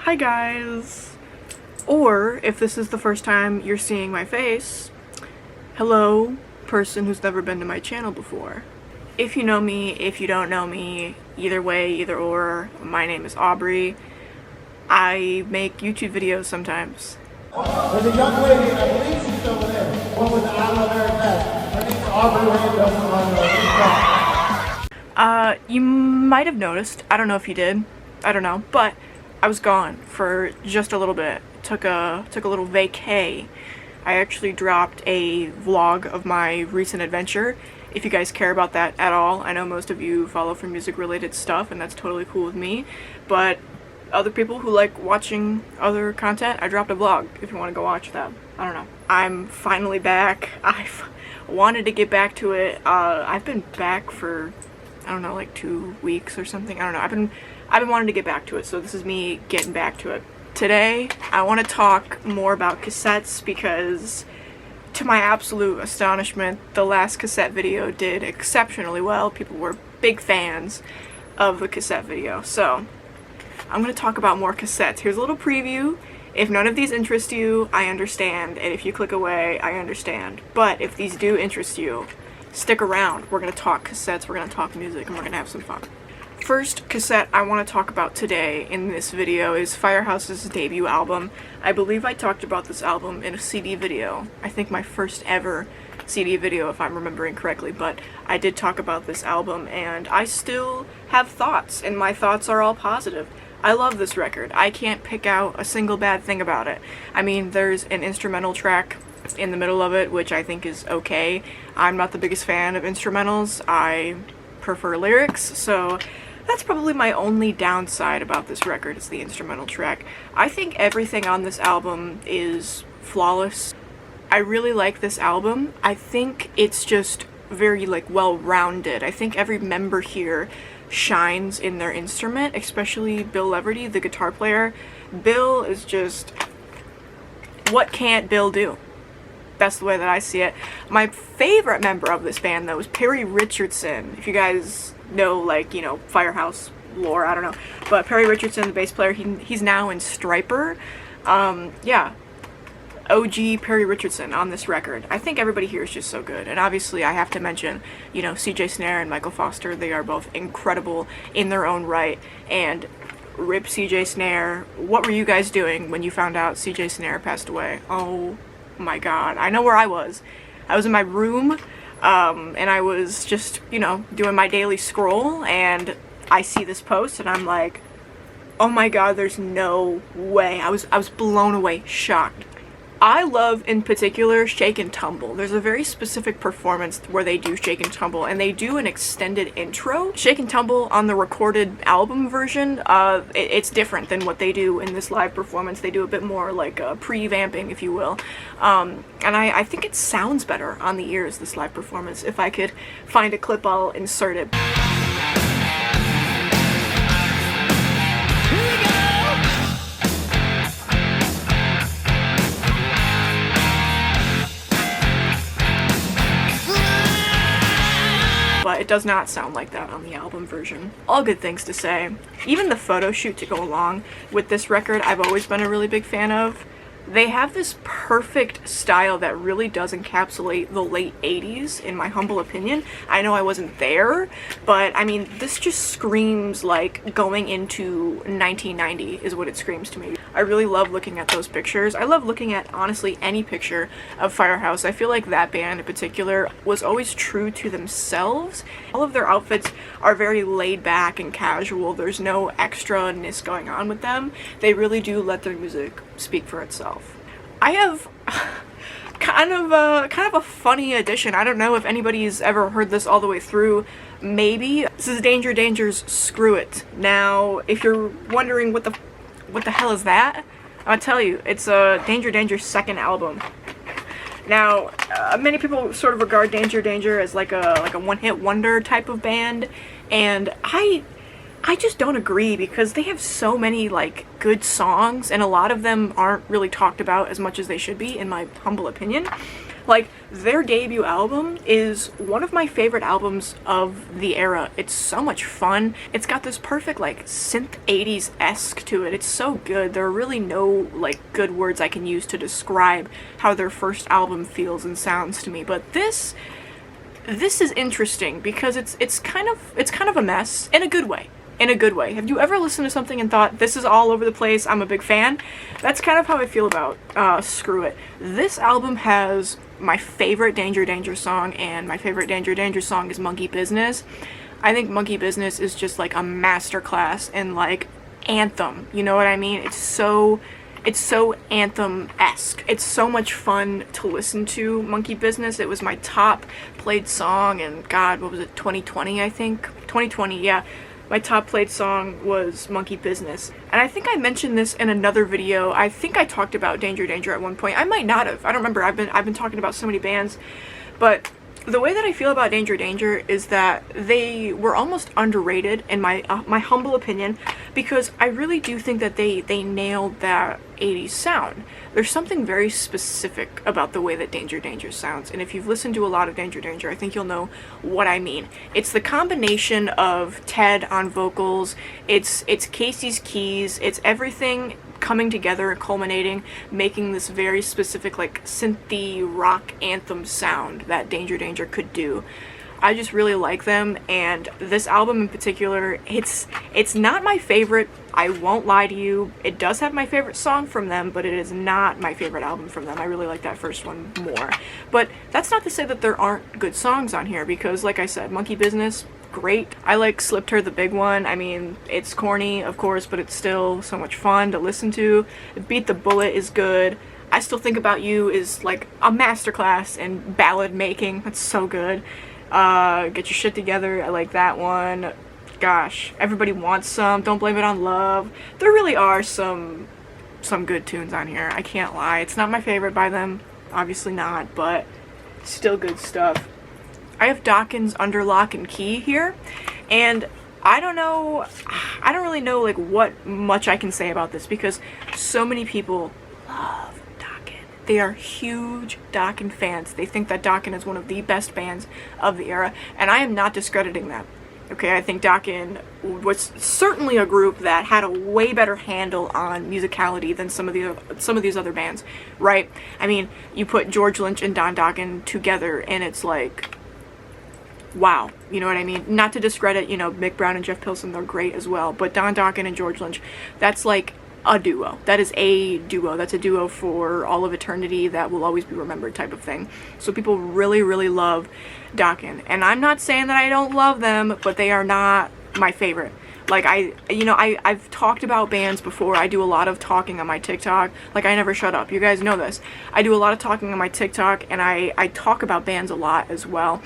Hi guys! Or, if this is the first time you're seeing my face, hello, person who's never been to my channel before. If you know me, if you don't know me, either way, either or, my name is Aubrey. I make YouTube videos sometimes. There's a young lady, and I believe she's over there, one with the eyeliner and vest. Her name's Aubrey Randall. You might have noticed, I don't know if you did, I don't know, but I was gone for just a little bit. Took a little vacay. I actually dropped a vlog of my recent adventure. If you guys care about that at all, I know most of you follow for music related stuff and that's totally cool with me, but other people who like watching other content, I dropped a vlog if you want to go watch that. I don't know. I'm finally back. I've wanted to get back to it. I've been back for, I don't know, like 2 weeks or something. I don't know. I've been wanting to get back to it, so this is me getting back to it. Today, I want to talk more about cassettes because, to my absolute astonishment, the last cassette video did exceptionally well. People were big fans of the cassette video, so I'm going to talk about more cassettes. Here's a little preview. If none of these interest you, I understand, and if you click away, I understand. But if these do interest you, stick around. We're going to talk cassettes, we're going to talk music, and we're going to have some fun. First cassette I want to talk about today in this video is Firehouse's debut album. I believe I talked about this album in a CD video. I think my first ever CD video, if I'm remembering correctly, but I did talk about this album and I still have thoughts, and my thoughts are all positive. I love this record. I can't pick out a single bad thing about it. I mean, there's an instrumental track in the middle of it, which I think is okay. I'm not the biggest fan of instrumentals. I prefer lyrics, so that's probably my only downside about this record is the instrumental track. I think everything on this album is flawless. I really like this album. I think it's just very well-rounded. I think every member here shines in their instrument, especially Bill Leverty, the guitar player. Bill is just, what can't Bill do? That's the way that I see it. My favorite member of this band, though, is Perry Richardson. If you guys know, Firehouse lore, I don't know. But Perry Richardson, the bass player, he's now in Stryper. Yeah. OG Perry Richardson on this record. I think everybody here is just so good. And obviously I have to mention, CJ Snare and Michael Foster. They are both incredible in their own right. And rip CJ Snare. What were you guys doing when you found out CJ Snare passed away? Oh my god. I know where I was. I was in my room, and I was just, doing my daily scroll, and I see this post, and I'm like, oh my god, there's no way. I was blown away, shocked. I love, in particular, Shake and Tumble. There's a very specific performance where they do Shake and Tumble, and they do an extended intro. Shake and Tumble on the recorded album version, it's different than what they do in this live performance. They do a bit more pre-vamping, if you will. And I think it sounds better on the ears, this live performance. If I could find a clip, I'll insert it. But it does not sound like that on the album version. All good things to say. Even the photo shoot to go along with this record, I've always been a really big fan of. They have this perfect style that really does encapsulate the late 80s, in my humble opinion. I know I wasn't there, but I mean, this just screams like going into 1990 is what it screams to me. I really love looking at those pictures. I love looking at, honestly, any picture of Firehouse. I feel like that band in particular was always true to themselves. All of their outfits are very laid back and casual. There's no extra-ness going on with them. They really do let their music speak for itself. I have kind of a funny addition. I don't know if anybody's ever heard this all the way through. Maybe. This is Danger Danger's Screw It. Now, if you're wondering what the hell is that, I'll tell you. It's Danger Danger's second album. Now, many people sort of regard Danger Danger as like a one-hit wonder type of band, and I just don't agree because they have so many good songs, and a lot of them aren't really talked about as much as they should be, in my humble opinion. Like, their debut album is one of my favorite albums of the era. It's so much fun. It's got this perfect, like, synth 80s-esque to it. It's so good. There are really no, like, good words I can use to describe how their first album feels and sounds to me. But this is interesting because it's kind of a mess in a good way. In a good way. Have you ever listened to something and thought, this is all over the place, I'm a big fan? That's kind of how I feel about Screw It. This album has my favorite Danger Danger song, and my favorite Danger Danger song is Monkey Business. I think Monkey Business is just like a masterclass in like anthem, you know what I mean? It's so anthem-esque. It's so much fun to listen to, Monkey Business. It was my top played song in, God, what was it, 2020, I think? 2020, yeah. My top played song was Monkey Business. And I think I mentioned this in another video. I think I talked about Danger Danger at one point. I might not have. I don't remember. I've been talking about so many bands. But the way that I feel about Danger Danger is that they were almost underrated in my humble opinion, because I really do think that they nailed that 80s sound. There's something very specific about the way that Danger Danger sounds, and if you've listened to a lot of Danger Danger, I think you'll know what I mean. It's the combination of Ted on vocals, it's Casey's keys, it's everything coming together and culminating, making this very specific, like, synthy rock anthem sound that Danger Danger could do. I just really like them, and this album in particular, it's not my favorite, I won't lie to you. It does have my favorite song from them, but it is not my favorite album from them. I really like that first one more. But that's not to say that there aren't good songs on here, because like I said, Monkey Business, great. I like Slipped Her, the big one. I mean, it's corny, of course, but it's still so much fun to listen to. Beat the Bullet is good. I Still Think About You is like a masterclass in ballad making. That's so good. Get Your Shit Together, I like that one. Gosh, Everybody Wants Some, Don't Blame It on Love. There really are some good tunes on here, I can't lie. It's not my favorite by them, obviously not, but still good stuff. I have Dokken's Under Lock and Key here, and I don't really know like what much I can say about this, because so many people love Dokken. They are huge Dokken fans. They think that Dokken is one of the best bands of the era, and I am not discrediting that. Okay, I think Dokken was certainly a group that had a way better handle on musicality than some of these other bands, right? I mean, you put George Lynch and Don Dokken together, and it's like, wow, you know what I mean? Not to discredit, you know, Mick Brown and Jeff Pilson, they're great as well, but Don Dokken and George Lynch, that's like a duo. That is a duo. That's a duo for all of eternity that will always be remembered type of thing. So people really, really love Dokken. And I'm not saying that I don't love them, but they are not my favorite. Like, I've talked about bands before. I do a lot of talking on my TikTok. Like, I never shut up. You guys know this. I do a lot of talking on my TikTok, and I talk about bands a lot as well.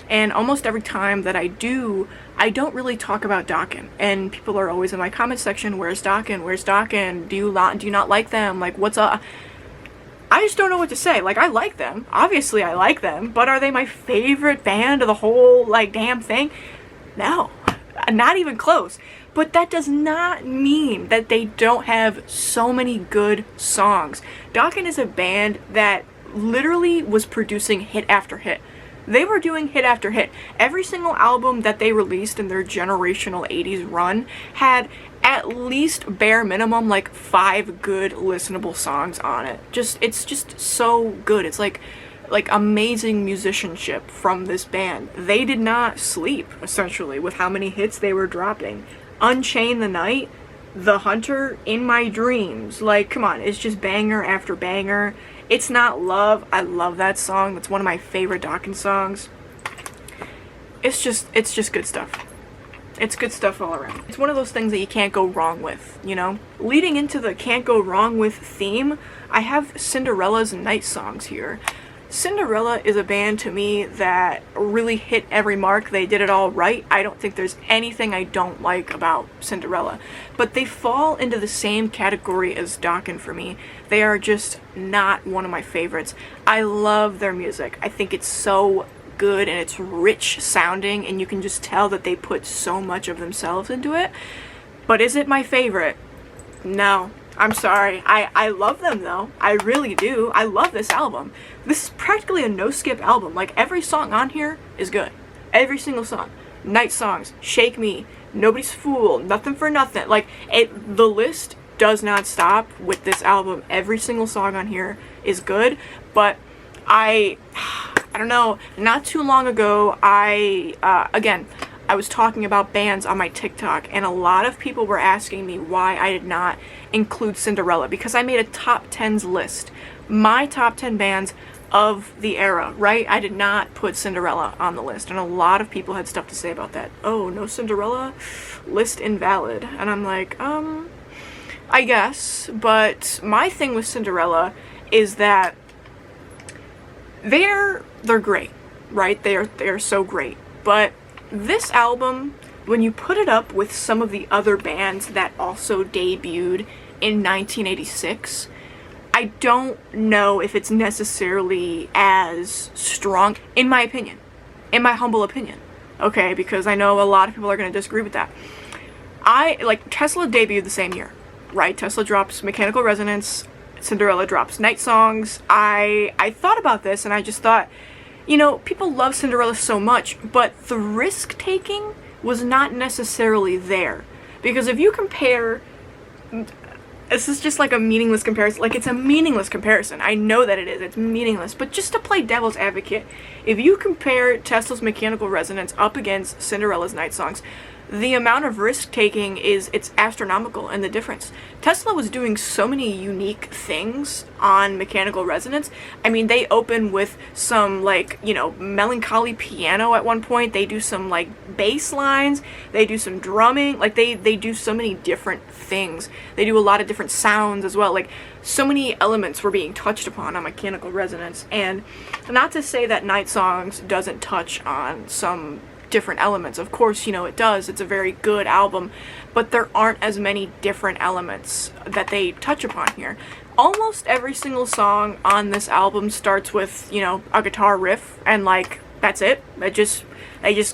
And almost every time that I do, I don't really talk about Dokken. And people are always in my comment section, where's Dokken? Where's Dokken? Do you not like them? Like, what's up? I just don't know what to say. Like, I like them. Obviously, I like them. But are they my favorite band of the whole, like, damn thing? No. Not even close. But that does not mean that they don't have so many good songs. Dokken is a band that literally was producing hit after hit. They were doing hit after hit. Every single album that they released in their generational 80s run had at least bare minimum like 5 good listenable songs on it. It's just so good. It's like amazing musicianship from this band. They did not sleep, essentially, with how many hits they were dropping. Unchain the Night, The Hunter, In My Dreams. Like, come on, it's just banger after banger. It's Not Love. I love that song. That's one of my favorite Dokken songs. It's just good stuff. It's good stuff all around. It's one of those things that you can't go wrong with, you know? Leading into the can't go wrong with theme, I have Cinderella's Night Songs here. Cinderella is a band to me that really hit every mark. They did it all right. I don't think there's anything I don't like about Cinderella. But they fall into the same category as Dokken for me. They are just not one of my favorites. I love their music. I think it's so good and it's rich sounding, and you can just tell that they put so much of themselves into it. But is it my favorite? No. I'm sorry. I love them though. I really do. I love this album. This is practically a no-skip album. Like, every song on here is good. Every single song. Night Songs, Shake Me, Nobody's Fool, Nothing for Nothing. Like, the list does not stop with this album. Every single song on here is good, but I don't know, not too long ago, again, I was talking about bands on my TikTok, and a lot of people were asking me why I did not include Cinderella, because I made a top 10s list. My top 10 bands of the era, right? I did not put Cinderella on the list, and a lot of people had stuff to say about that. Oh, no Cinderella? List invalid. And I'm like, I guess, but my thing with Cinderella is that they're great, right? They're so great. But this album, when you put it up with some of the other bands that also debuted in 1986, I don't know if it's necessarily as strong, in my opinion, in my humble opinion, okay? Because I know a lot of people are going to disagree with that. Tesla debuted the same year, right? Tesla drops Mechanical Resonance, Cinderella drops Night Songs. I thought about this, and I just thought, you know, people love Cinderella so much, but the risk-taking was not necessarily there. Because if you compare... This is just like a meaningless comparison. Like, it's a meaningless comparison. I know that it is. It's meaningless. But just to play devil's advocate, if you compare Tesla's Mechanical Resonance up against Cinderella's Night Songs, the amount of risk-taking it's astronomical in the difference. Tesla was doing so many unique things on Mechanical Resonance. I mean, they open with some, like, you know, melancholy piano at one point. They do some, like, bass lines. They do some drumming. Like, they do so many different things. They do a lot of different sounds as well. Like, so many elements were being touched upon on Mechanical Resonance. And not to say that Night Songs doesn't touch on some different elements. Of course, you know, it does. It's a very good album, but there aren't as many different elements that they touch upon here. Almost every single song on this album starts with, you know, a guitar riff, and, like, that's it. They just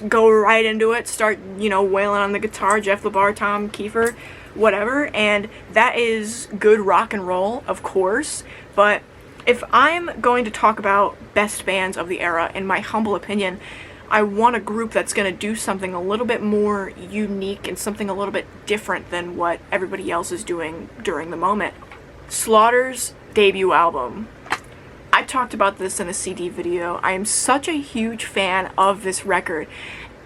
go right into it, start, you know, wailing on the guitar, Jeff LaBar, Tom Kiefer, whatever, and that is good rock and roll, of course. But if I'm going to talk about best bands of the era, in my humble opinion, I want a group that's going to do something a little bit more unique and something a little bit different than what everybody else is doing during the moment. Slaughter's debut album. I talked about this in a CD video. I am such a huge fan of this record.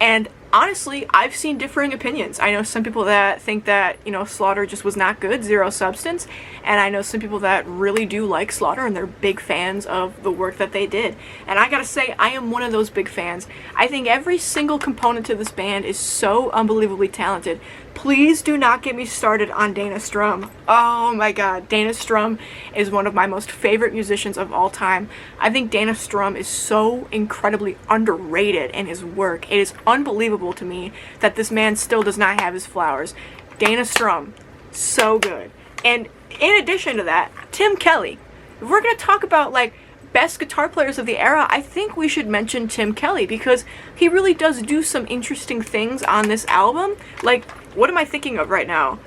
And honestly, I've seen differing opinions. I know some people that think that, you know, Slaughter just was not good, zero substance. And I know some people that really do like Slaughter and they're big fans of the work that they did. And I gotta say, I am one of those big fans. I think every single component to this band is so unbelievably talented. Please do not get me started on Dana Strum. Oh my god, Dana Strum is one of my most favorite musicians of all time. I think Dana Strum is so incredibly underrated in his work. It is unbelievable to me that this man still does not have his flowers. Dana Strum, so good. And in addition to that, Tim Kelly. If we're going to talk about, like, best guitar players of the era, I think we should mention Tim Kelly, because he really does do some interesting things on this album. Like, what am I thinking of right now?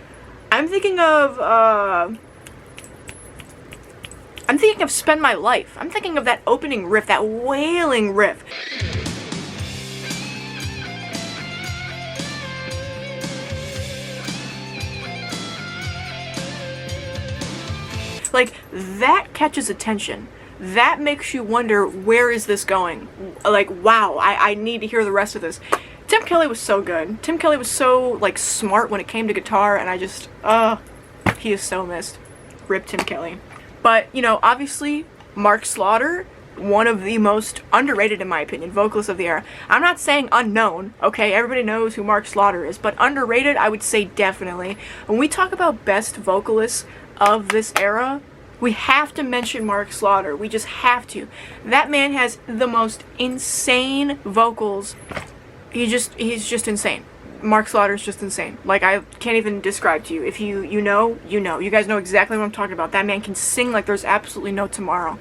I'm thinking of Spend My Life. I'm thinking of that opening riff, that wailing riff. Like, that catches attention. That makes you wonder, where is this going? Like, wow, I need to hear the rest of this. Tim Kelly was so good. Tim Kelly was so, like, smart when it came to guitar, and I just, he is so missed. Rip Tim Kelly. But, you know, obviously, Mark Slaughter, one of the most underrated, in my opinion, vocalists of the era. I'm not saying unknown, okay? Everybody knows who Mark Slaughter is, but underrated, I would say definitely. When we talk about best vocalists of this era, we have to mention Mark Slaughter. We just have to. That man has the most insane vocals. He's just insane. Mark Slaughter's just insane. Like, I can't even describe to you. If you know, you know. You guys know exactly what I'm talking about. That man can sing like there's absolutely no tomorrow.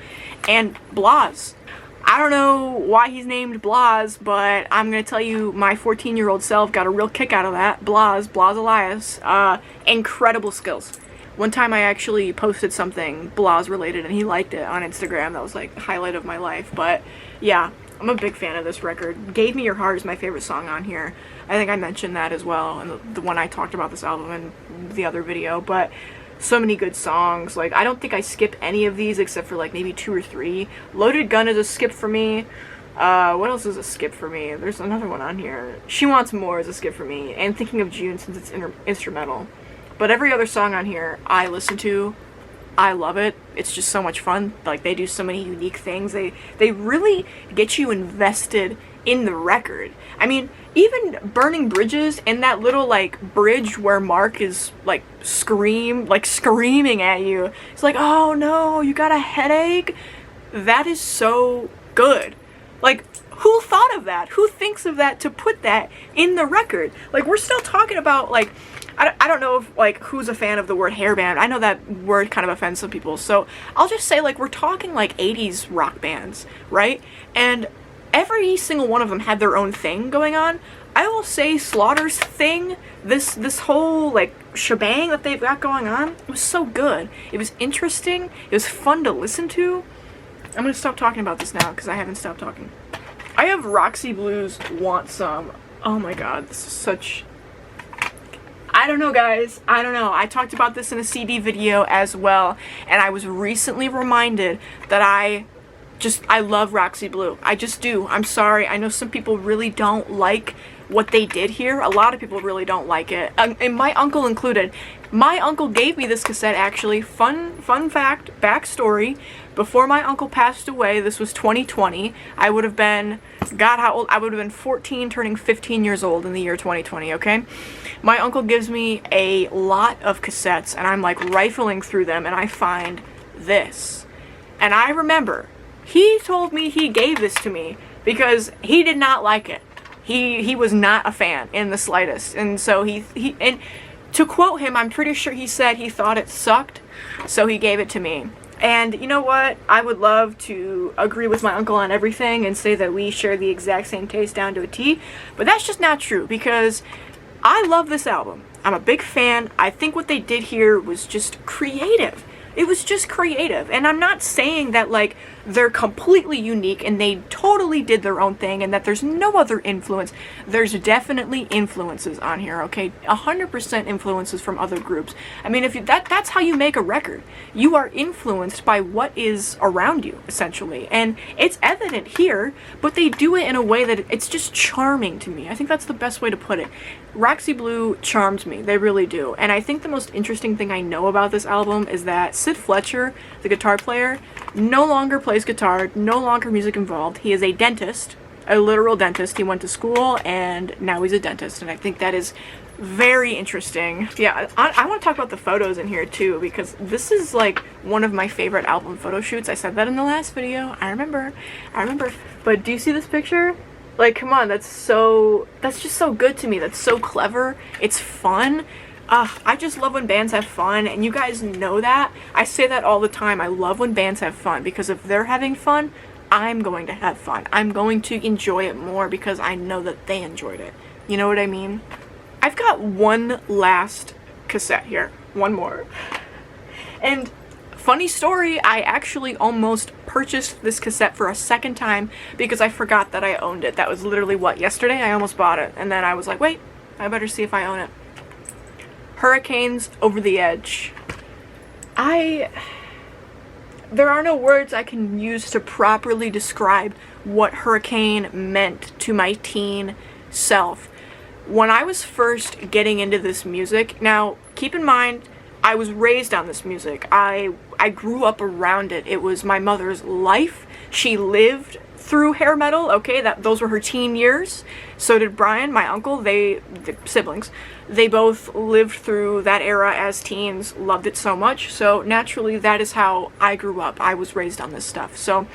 And Blas. I don't know why he's named Blas, but I'm going to tell you, my 14-year-old self got a real kick out of that. Blas Elias. Incredible skills. One time I actually posted something Blahs related and he liked it on Instagram. That was like the highlight of my life. But yeah, I'm a big fan of this record. Gave Me Your Heart is my favorite song on here. I think I mentioned that as well in the one I talked about this album in the other video. But so many good songs. Like, I don't think I skip any of these except for like maybe 2 or 3. Loaded Gun is a skip for me. What else is a skip for me? There's another one on here. She Wants More is a skip for me. And Thinking of June, since it's instrumental. But every other song on here I listen to. I love it. It's just so much fun. Like, they do so many unique things. They really get you invested in the record. I mean, even Burning Bridges and that little like bridge where Mark is like screaming at you. It's like, oh no, you got a headache? That is so good. Like, who thought of that? Who thinks of that to put that in the record? Like, we're still talking about, like, I don't know if, like, who's a fan of the word hairband. I know that word kind of offends some people, so I'll just say, like, we're talking, like, 80s rock bands, right? And every single one of them had their own thing going on. I will say Slaughter's thing, this whole, like, shebang that they've got going on, was so good. It was interesting. It was fun to listen to. I'm gonna stop talking about this now, because I haven't stopped talking. I have Roxy Blues Want Some. Oh my god, this is such... I don't know, guys. I don't know. I talked about this in a CD video as well, and I was recently reminded that I love Roxy Blue. I just do. I'm sorry. I know some people really don't like what they did here. A lot of people really don't like it, and my uncle included. My uncle gave me this cassette, actually. Fun fact, backstory. Before my uncle passed away, this was 2020, I would have been, God, how old? I would have been 14, turning 15 years old in the year 2020, okay? My uncle gives me a lot of cassettes, and I'm like rifling through them, and I find this. And I remember, he told me he gave this to me because he did not like it. He was not a fan in the slightest. And so and to quote him, I'm pretty sure he said he thought it sucked, so he gave it to me. And you know what? I would love to agree with my uncle on everything and say that we share the exact same taste down to a T, but that's just not true because I love this album. I'm a big fan. I think what they did here was just creative. It was just creative. And I'm not saying that, like, they're completely unique and they totally did their own thing and that there's no other influence. There's definitely influences on here, okay? 100% influences from other groups. I mean, if you, that's how you make a record. You are influenced by what is around you, essentially. And it's evident here, but they do it in a way that it's just charming to me. I think that's the best way to put it. Roxy Blue charms me. They really do. And I think the most interesting thing I know about this album is that Sid Fletcher, the guitar player, no longer plays guitar, no longer music involved. He is a dentist, a literal dentist. He went to school and now he's a dentist. And I think that is very interesting. Yeah, I want to talk about the photos in here too, because this is like one of my favorite album photo shoots. I said that in the last video. I remember. But do you see this picture? Like, come on, that's just so good to me. That's so clever. It's fun. I just love when bands have fun, and you guys know that. I say that all the time. I love when bands have fun, because if they're having fun, I'm going to have fun. I'm going to enjoy it more because I know that they enjoyed it. You know what I mean? I've got one last cassette here. One more. And funny story, I actually almost purchased this cassette for a second time because I forgot that I owned it. That was literally, what, yesterday? I almost bought it. And then I was like, wait, I better see if I own it. Hurricanes, Over the Edge. There are no words I can use to properly describe what Hurricane meant to my teen self. When I was first getting into this music, now, keep in mind, I was raised on this music. I grew up around it. It was my mother's life. She lived through hair metal, okay? Those were her teen years. So did Brian, my uncle. The siblings. They both lived through that era as teens, loved it so much. So naturally, that is how I grew up. I was raised on this stuff. So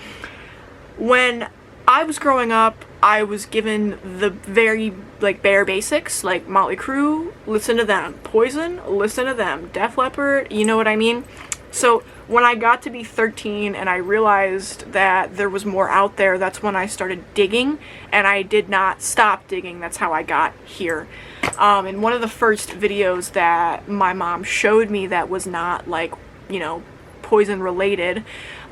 when I was growing up, I was given the very, like, bare basics, like Motley Crue, listen to them. Poison, listen to them. Def Leppard, you know what I mean? So when I got to be 13 and I realized that there was more out there, that's when I started digging, and I did not stop digging. That's how I got here. And one of the first videos that my mom showed me that was not like, you know, poison related,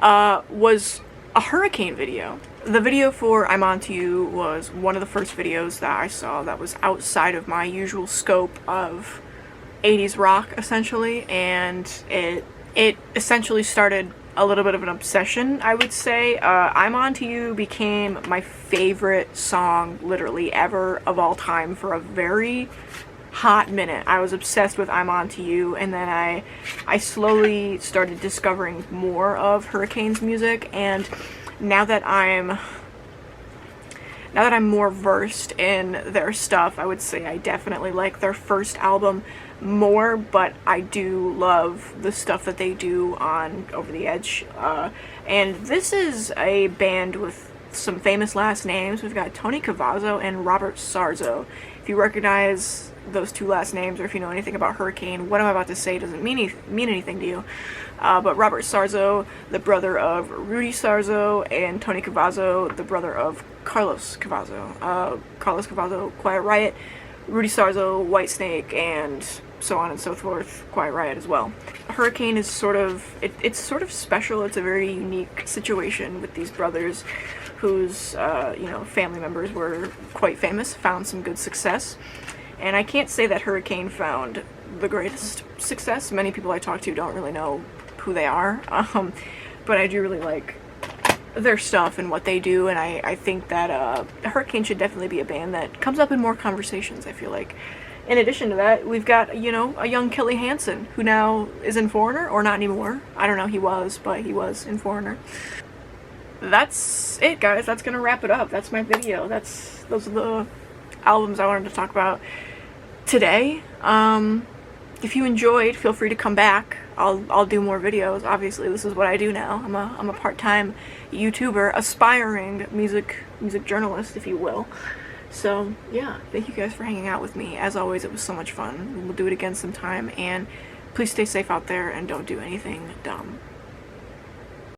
was a hurricane video. The video for I'm Onto You was one of the first videos that I saw that was outside of my usual scope of 80s rock, essentially, and it essentially started a little bit of an obsession, I would say. I'm Onto You became my favorite song literally ever of all time for a very hot minute. I was obsessed with I'm Onto You, and then I slowly started discovering more of Hurricane's music, and now that I'm more versed in their stuff, I would say I definitely like their first album more, but I do love the stuff that they do on Over the Edge. And this is a band with some famous last names. We've got Tony Cavazzo and Robert Sarzo. If you recognize those two last names, or if you know anything about Hurricane, what I'm about to say doesn't mean anything to you. But Robert Sarzo, the brother of Rudy Sarzo, and Tony Cavazzo, the brother of Carlos Cavazzo. Carlos Cavazzo, Quiet Riot, Rudy Sarzo, Whitesnake, and so on and so forth, Quiet Riot as well. Hurricane is sort of, it's sort of special. It's a very unique situation with these brothers whose, you know, family members were quite famous, found some good success. And I can't say that Hurricane found the greatest success. Many people I talk to don't really know who they are, but I do really like their stuff and what they do, and I think that Hurricane should definitely be a band that comes up in more conversations, I feel like. In addition to that, we've got, you know, a young Kelly Hansen, who now is in Foreigner, or not anymore. I don't know, he was, but he was in Foreigner. That's it, guys. That's gonna wrap it up. That's my video. Those are the albums I wanted to talk about today. If you enjoyed, feel free to come back. I'll do more videos. Obviously, this is what I do now. I'm a part-time YouTuber, aspiring music journalist, if you will. So yeah, thank you guys for hanging out with me. As always, it was so much fun. We'll do it again sometime, and please stay safe out there and don't do anything dumb.